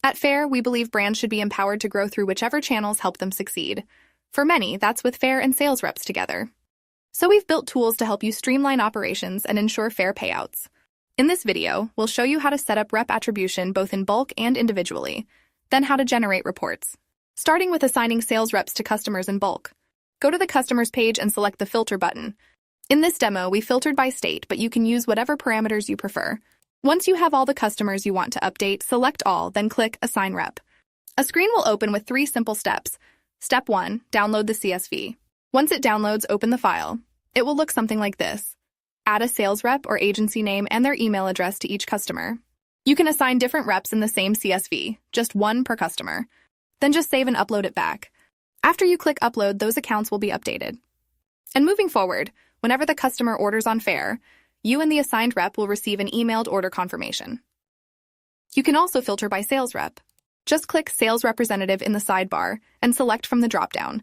At Faire, we believe brands should be empowered to grow through whichever channels help them succeed. For many, that's with Faire and sales reps together. So we've built tools to help you streamline operations and ensure fair payouts. In this video, we'll show you how to set up rep attribution both in bulk and individually, then how to generate reports. Starting with assigning sales reps to customers in bulk. Go to the Customers page and select the Filter button. In this demo, we filtered by state, but you can use whatever parameters you prefer. Once you have all the customers you want to update, select all, then click Assign Rep. A screen will open with 3 simple steps. Step 1, download the CSV. Once it downloads, open the file. It will look something like this. Add a sales rep or agency name and their email address to each customer. You can assign different reps in the same CSV, just one per customer. Then just save and upload it back. After you click Upload, those accounts will be updated. And moving forward, whenever the customer orders on Faire, you and the assigned rep will receive an emailed order confirmation. You can also filter by sales rep. Just click Sales Representative in the sidebar and select from the dropdown.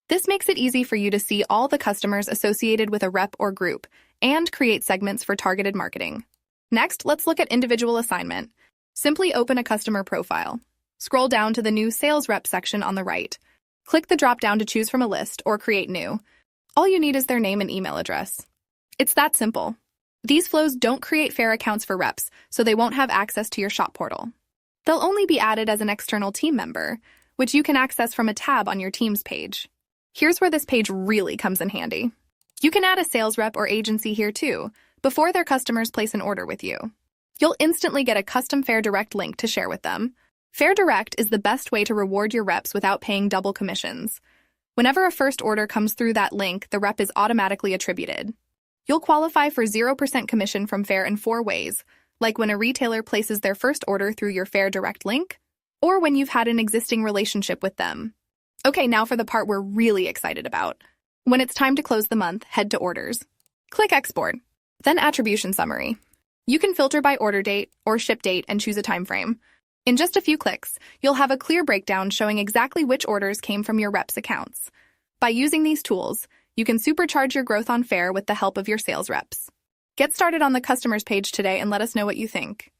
This makes it easy for you to see all the customers associated with a rep or group and create segments for targeted marketing. Next, let's look at individual assignment. Simply open a customer profile. Scroll down to the New Sales Rep section on the right. Click the drop-down to choose from a list or create new. All you need is their name and email address. It's that simple. These flows don't create Faire accounts for reps, so they won't have access to your shop portal. They'll only be added as an external team member, which you can access from a tab on your Teams page. Here's where this page really comes in handy. You can add a sales rep or agency here too, before their customers place an order with you. You'll instantly get a custom Faire Direct link to share with them. Faire Direct is the best way to reward your reps without paying double commissions. Whenever a first order comes through that link, the rep is automatically attributed. You'll qualify for 0% commission from Faire in 4 ways, like when a retailer places their first order through your Faire Direct link, or when you've had an existing relationship with them. Okay, now for the part we're really excited about. When it's time to close the month, head to Orders. Click Export, then Attribution Summary. You can filter by order date or ship date and choose a time frame. In just a few clicks, you'll have a clear breakdown showing exactly which orders came from your reps' accounts. By using these tools, you can supercharge your growth on Faire with the help of your sales reps. Get started on the Customers page today and let us know what you think.